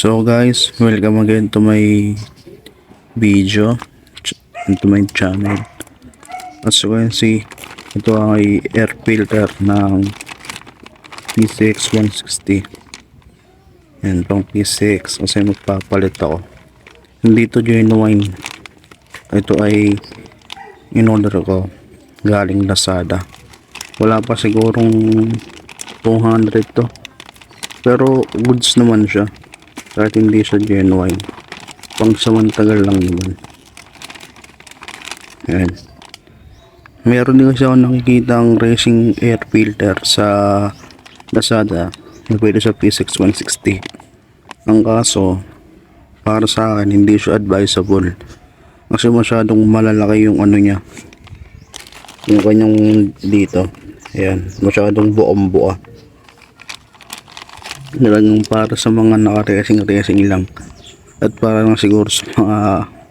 So guys, welcome again to my video, to my channel. As you can see, ito ay air filter ng PCX 160. Yan, pang PCX kasi magpapalit ako. Hindi to genuine. Ito ay in-order ko galing Lazada. Wala pa sigurong 200 to. Pero goods naman siya. Kahit hindi siya genuine, pang samantagal lang naman. Ayan. Meron din kasi ako nakikita ang racing air filter sa Lazada na pwede sa PCX 160. Ang kaso, para sa akin hindi siya advisable kasi masyadong malalaki yung ano niya, yung kanyang dito. Ayan, masyadong buong-buo. Talagang para sa mga naka-racing lang at para lang siguro sa mga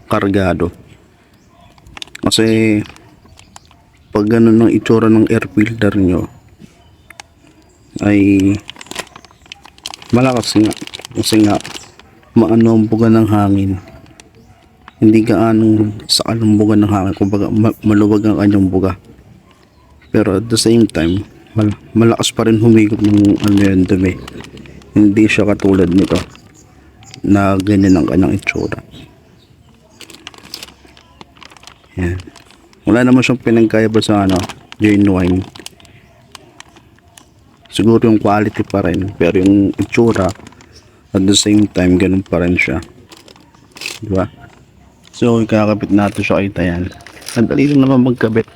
kargado, kasi pag ganun ang itsura ng air filter nyo ay malakas nga, kasi nga maano ang buga ng hangin, hindi gaanong sa kalumbugan ng hangin, kumbaga maluwag ang kanyang buga, pero at the same time malakas pa rin humigop ng ano yan, dumi. Hindi siya katulad nito na ganyan ang kanyang itsura. Yan. Wala naman siyang pinagkaiba sa genuine. Siguro yung quality pa rin, pero yung itsura at the same time ganun pa rin siya, diba? So ikakabit natin siya kay Tayan. Madali lang naman magkabit.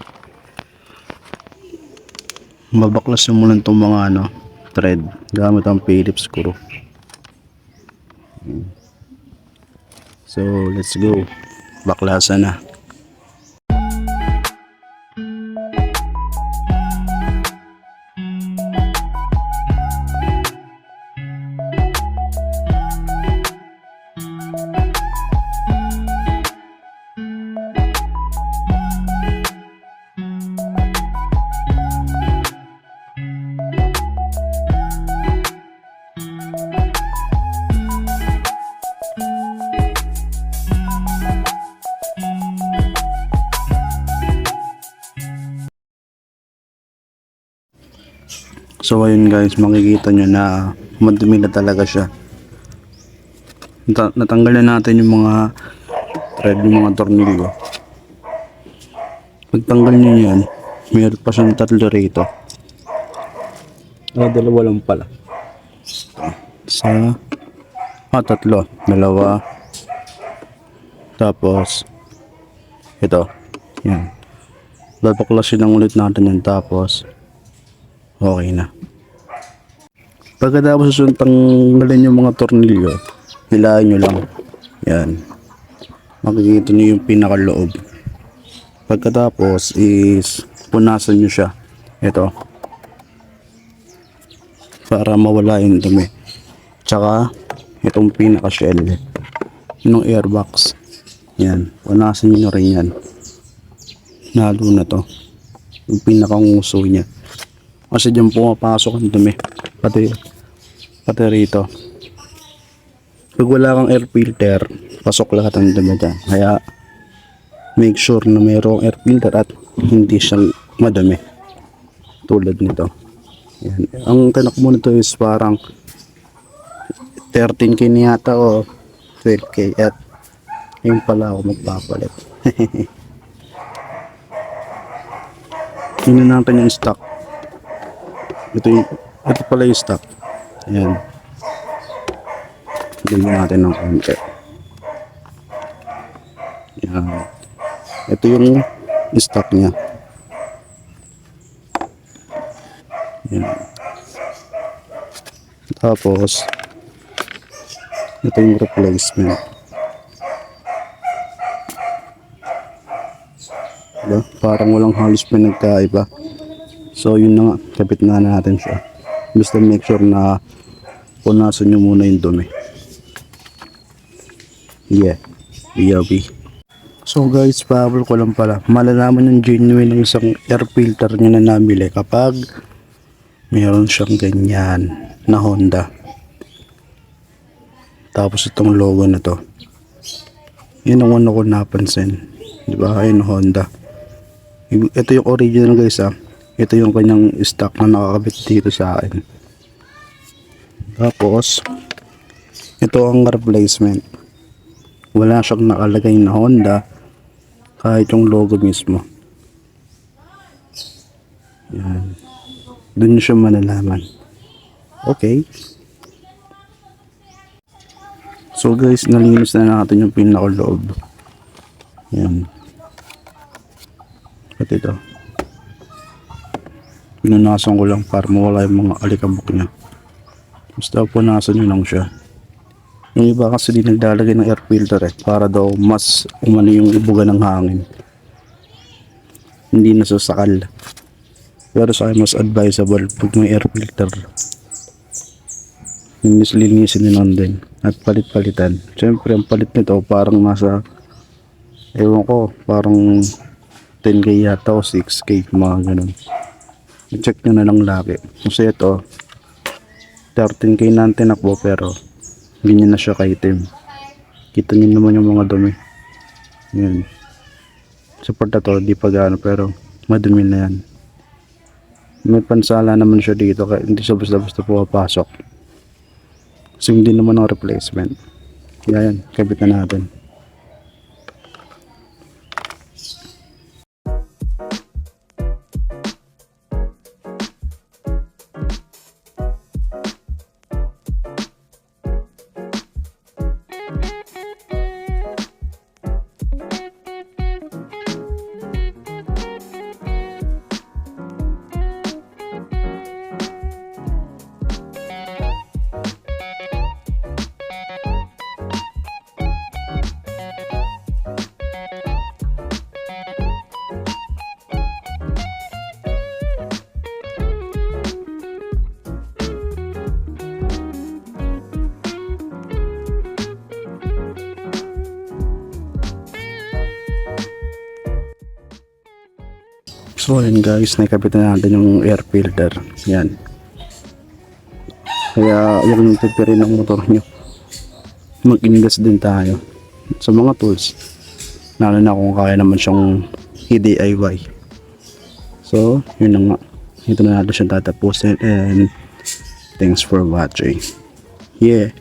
Mabaklas yung muna itong mga thread gamit ang Phillips screw. So let's go, baklasan na. So ayun guys, makikita nyo na madumi na talaga siya. Natanggal na natin yung mga thread, yung mga tornilyo. Pagtanggal nyo yan, mayroon pa siyang tatlo rito. Dalawa lang pala. Tatlo. Dalawa. Tapos ito. Yan. Babaklasin lang ulit natin yan, tapos okay na. Pagkatapos tanggalin yung mga tornilyo, hilahin nyo lang. Yan. Makikita nyo yung pinakaloob. Pagkatapos is punasan nyo siya. Ito. Para mawala yung dumi. Tsaka itong pinaka-shell ng airbox. Yan. Punasan nyo rin yan. Nalo na to. Yung pinaka-nguso niya. Kasi dyan pumapasok ang dumi. Pati rito. Pag wala kang air filter, pasok lahat ang dumi dyan. Kaya make sure na mayroong air filter at hindi siya madumi. Tulad nito. Yan. Ang tinakbo nito is parang 13K niyata o 12K. At yun pala ako magpapalit. Yun na natin yung stock. Ito pala yung stock. Ayan. Bigyan natin ng konti. Ayan. Ito yung stock niya. Ayan. Tapos ito yung replacement. Diba? Parang walang halos pinagkaiba. So yun na nga, kapit na natin siya. Basta make sure na punasan nyo muna yung dumi. Yeah, BRB. So guys, pahabol ko lang pala. Malalaman yung genuine ng isang air filter nyo na nabili kapag mayroon siyang ganyan na Honda. Tapos itong logo na to. Yun ang una ko napansin. Di ba? Ayun, Honda. Ito yung original guys ah. Ito yung kanyang stock na nakakabit dito sa akin. Tapos, ito ang replacement. Wala siyang nakalagay na Honda. Kahit yung logo mismo. Yan. Doon siya malalaman. Okay. So guys, nalinis na natin yung pinakaloob. Yan. At ito. Pinunasan ko lang para mawala yung mga alikabok niya. Basta punasan nyo lang siya. Yung iba kasi di naglalagay ng air filter para daw mas umano yung ibuga ng hangin. Hindi nasasakal. Pero sa akin mas advisable pag may air filter. Linisin nyo lang din. At palit-palitan. Siyempre ang palit nito parang nasa ewan ko, parang 10k yata o 6k, mga ganun. I-check nyo na lang lagi. Kasi ito 13k na ang tinakbo pero ganyan na siya ka-itim. Kita nyo naman yung mga dumi. Yan. Support na to, di pa gaano pero madumi na yan. May pansala naman siya dito kaya hindi siya basta-basta pumapasok. Kasi hindi naman ang replacement. Kaya yan, kabit na natin. So ayun guys, nakikabit na natin yung air filter. Yan. Kaya yung pipirin ng motor nyo, mag-invest din tayo sa mga tools. Lalo na kung kaya naman siyang i-DIY. So, yun na nga. Ito na natin siyang tatapusin and thanks for watching. Yeah.